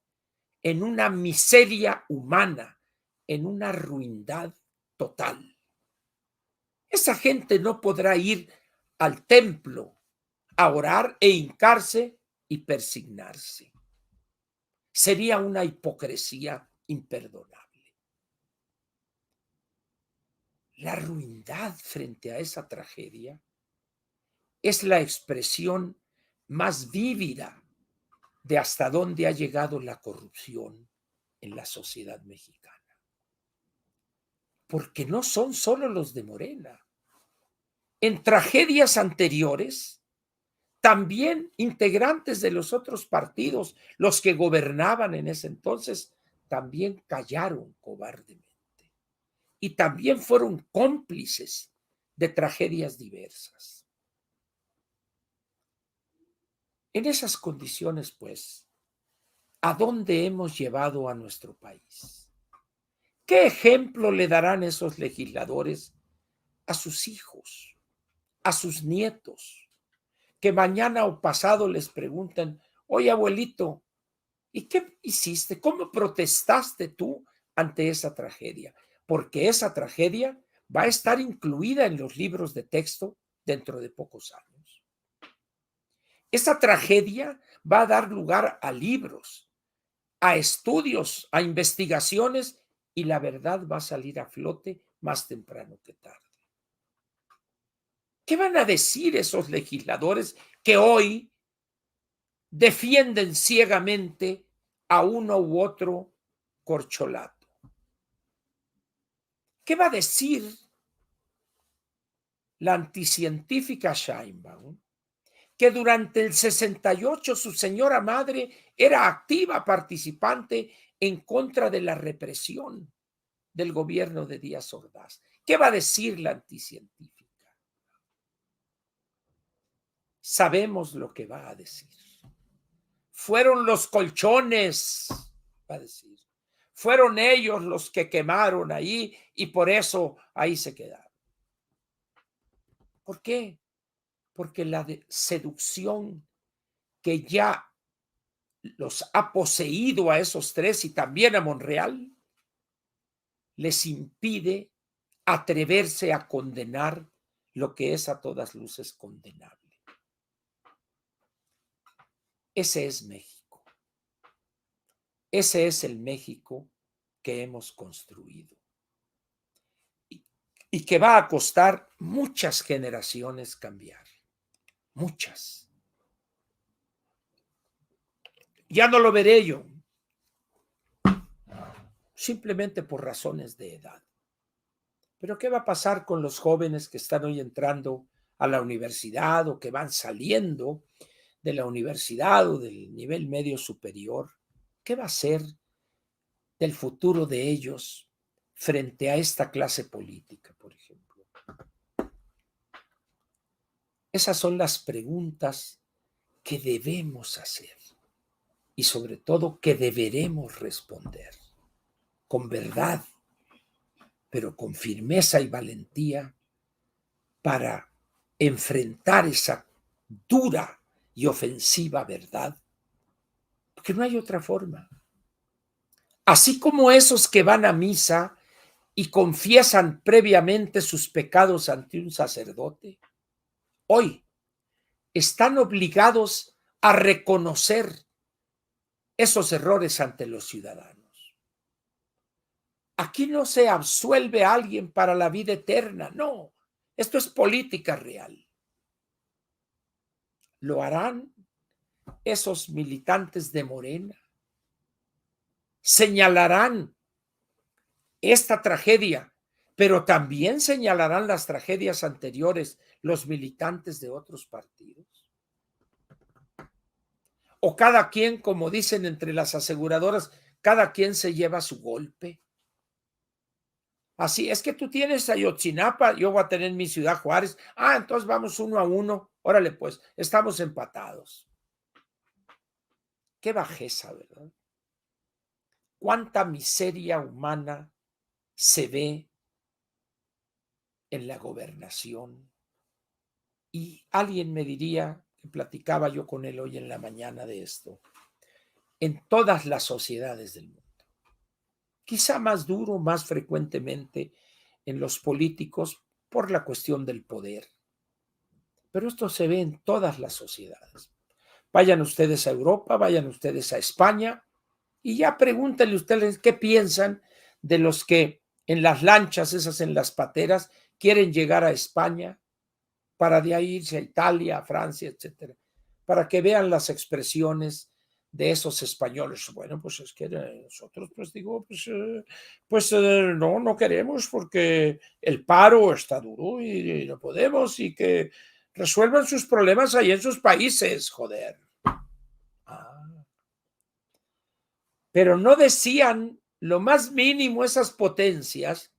en una miseria humana, en una ruindad total. Esa gente no podrá ir al templo a orar e hincarse y persignarse. Sería una hipocresía imperdonable. La ruindad frente a esa tragedia es la expresión más vívida de hasta dónde ha llegado la corrupción en la sociedad mexicana. Porque no son solo los de Morena. En tragedias anteriores, también integrantes de los otros partidos, los que gobernaban en ese entonces, también callaron cobardemente y también fueron cómplices de tragedias diversas. En esas condiciones, pues, ¿a dónde hemos llevado a nuestro país? ¿Qué ejemplo le darán esos legisladores a sus hijos, a sus nietos, que mañana o pasado les preguntan: oye, abuelito, ¿y qué hiciste? ¿Cómo protestaste tú ante esa tragedia? Porque esa tragedia va a estar incluida en los libros de texto dentro de pocos años. Esa tragedia va a dar lugar a libros, a estudios, a investigaciones, y la verdad va a salir a flote más temprano que tarde. ¿Qué van a decir esos legisladores que hoy defienden ciegamente a uno u otro corcholato? ¿Qué va a decir la anticientífica Sheinbaum, que durante el 68 su señora madre era activa participante en contra de la represión del gobierno de Díaz Ordaz? ¿Qué va a decir la anticientífica? Sabemos lo que va a decir. Fueron los colchones, va a decir. Fueron ellos los que quemaron ahí y por eso ahí se quedaron. ¿Por qué? Porque la seducción que ya los ha poseído a esos tres y también a Monreal les impide atreverse a condenar lo que es a todas luces condenable. Ese es México. Ese es el México que hemos construido y que va a costar muchas generaciones cambiar. Muchas. Ya no lo veré yo, simplemente por razones de edad. Pero ¿qué va a pasar con los jóvenes que están hoy entrando a la universidad o que van saliendo de la universidad o del nivel medio superior, ¿qué va a ser del futuro de ellos frente a esta clase política, por ejemplo? Esas son las preguntas que debemos hacer y sobre todo que deberemos responder con verdad, pero con firmeza y valentía para enfrentar esa dura y ofensiva verdad, porque no hay otra forma. Así como esos que van a misa y confiesan previamente sus pecados ante un sacerdote, hoy están obligados a reconocer esos errores ante los ciudadanos. Aquí no se absuelve a alguien para la vida eterna, no. Esto es política real. Lo harán esos militantes de Morena. Señalarán esta tragedia, pero también señalarán las tragedias anteriores los militantes de otros partidos. O cada quien, como dicen entre las aseguradoras, cada quien se lleva su golpe. Así es que tú tienes Ayotzinapa, yo voy a tener mi Ciudad Juárez. Ah, entonces vamos 1-1. Órale, pues, estamos empatados. Qué bajeza, ¿verdad? Cuánta miseria humana se ve en la gobernación. Y alguien me diría, que platicaba yo con él hoy en la mañana de esto, en todas las sociedades del mundo. Quizá más duro, más frecuentemente en los políticos por la cuestión del poder. Pero esto se ve en todas las sociedades. Vayan ustedes a Europa, vayan ustedes a España y ya pregúntenle ustedes qué piensan de los que en las lanchas, esas en las pateras, quieren llegar a España para de ahí irse a Italia, a Francia, etcétera, para que vean las expresiones de esos españoles. Bueno, pues es que nosotros, pues digo, no queremos porque el paro está duro y no podemos y que resuelvan sus problemas ahí en sus países, joder. Pero no decían lo más mínimo esas potencias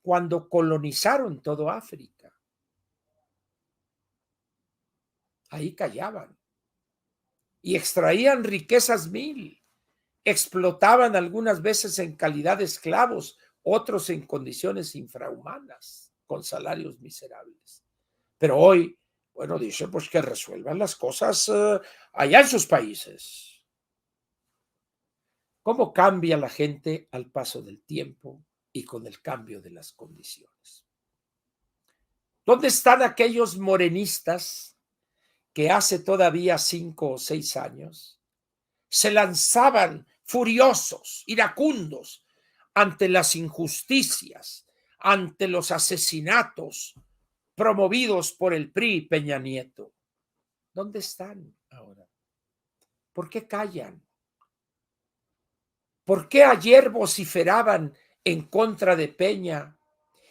cuando colonizaron todo África. Ahí callaban y extraían riquezas mil, explotaban algunas veces en calidad de esclavos, otros en condiciones infrahumanas, con salarios miserables. Pero hoy, bueno, dice pues que resuelvan las cosas allá en sus países. ¿Cómo cambia la gente al paso del tiempo y con el cambio de las condiciones? ¿Dónde están aquellos morenistas que hace todavía 5 o 6 años se lanzaban furiosos, iracundos ante las injusticias, ante los asesinatos promovidos por el PRI y Peña Nieto? ¿Dónde están ahora? ¿Por qué callan? ¿Por qué ayer vociferaban en contra de Peña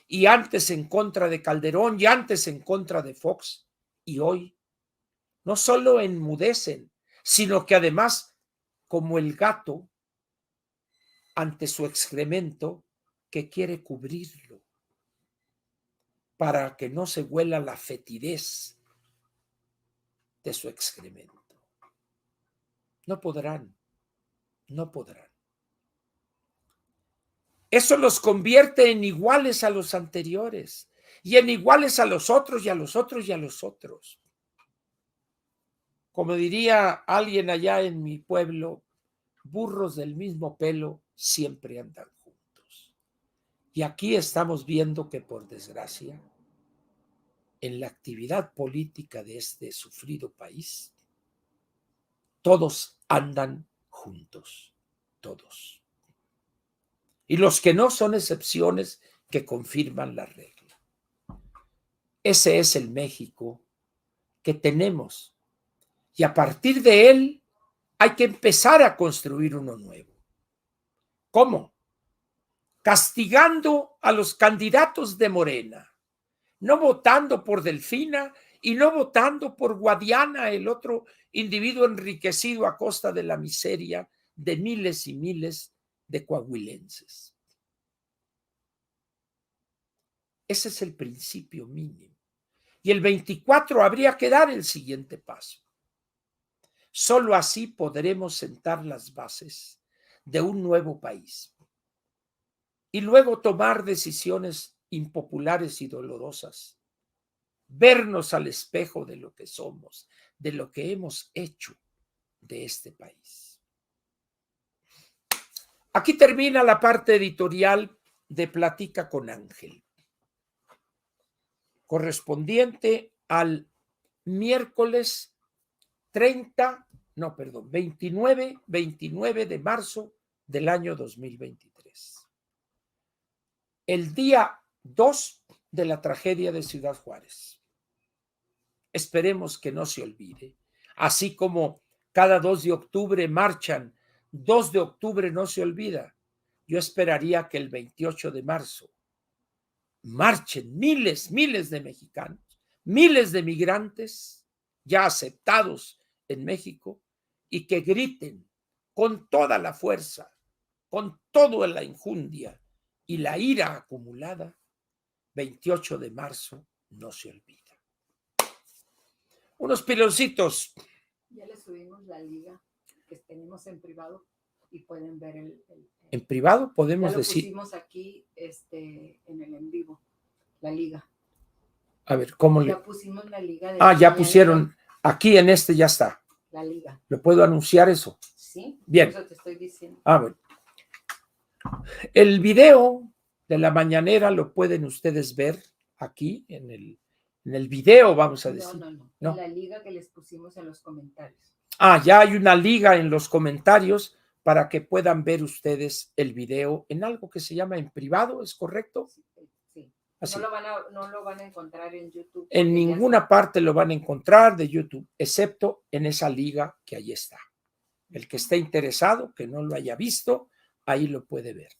y antes en contra de Calderón y antes en contra de Fox? Y hoy no solo enmudecen, sino que además, como el gato ante su excremento, que quiere cubrirlo para que no se huela la fetidez de su excremento. No podrán, no podrán. Eso los convierte en iguales a los anteriores y en iguales a los otros y a los otros y a los otros. Como diría alguien allá en mi pueblo, burros del mismo pelo siempre andan juntos. Y aquí estamos viendo que, por desgracia, en la actividad política de este sufrido país, todos andan juntos, todos. Y los que no son excepciones que confirman la regla. Ese es el México que tenemos. Y a partir de él hay que empezar a construir uno nuevo. ¿Cómo? Castigando a los candidatos de Morena, no votando por Delfina y no votando por Guadiana, el otro individuo enriquecido a costa de la miseria de miles y miles de coahuilenses. Ese es el principio mínimo. Y el 24 habría que dar el siguiente paso. Solo así podremos sentar las bases de un nuevo país y luego tomar decisiones impopulares y dolorosas, vernos al espejo de lo que somos, de lo que hemos hecho de este país. Aquí termina la parte editorial de Platica con Ángel, correspondiente al miércoles 29 de marzo del año 2023. El día 2 de la tragedia de Ciudad Juárez. Esperemos que no se olvide. Así como cada 2 de octubre marchan, 2 de octubre no se olvida. Yo esperaría que el 28 de marzo marchen miles de mexicanos, miles de migrantes ya aceptados en México y que griten con toda la fuerza, con toda la injundia y la ira acumulada, 28 de marzo no se olvida. Unos piloncitos. Ya le subimos la liga que tenemos en privado y pueden ver en privado podemos ya lo decir. Pusimos aquí en el en vivo, la liga. A ver, ¿cómo ya le? Pusimos la liga. Ya pusieron, aquí en este ya está. La liga. ¿Le puedo anunciar eso? Sí, bien. Eso te estoy diciendo. Bueno. El video de la mañanera lo pueden ustedes ver aquí en el video, vamos a decir. No. En la liga que les pusimos en los comentarios. Ya hay una liga en los comentarios para que puedan ver ustedes el video en algo que se llama en privado, ¿es correcto? Sí. No lo van a encontrar en YouTube. En ninguna parte lo van a encontrar de YouTube, excepto en esa liga que ahí está. El que esté interesado, que no lo haya visto, ahí lo puede ver.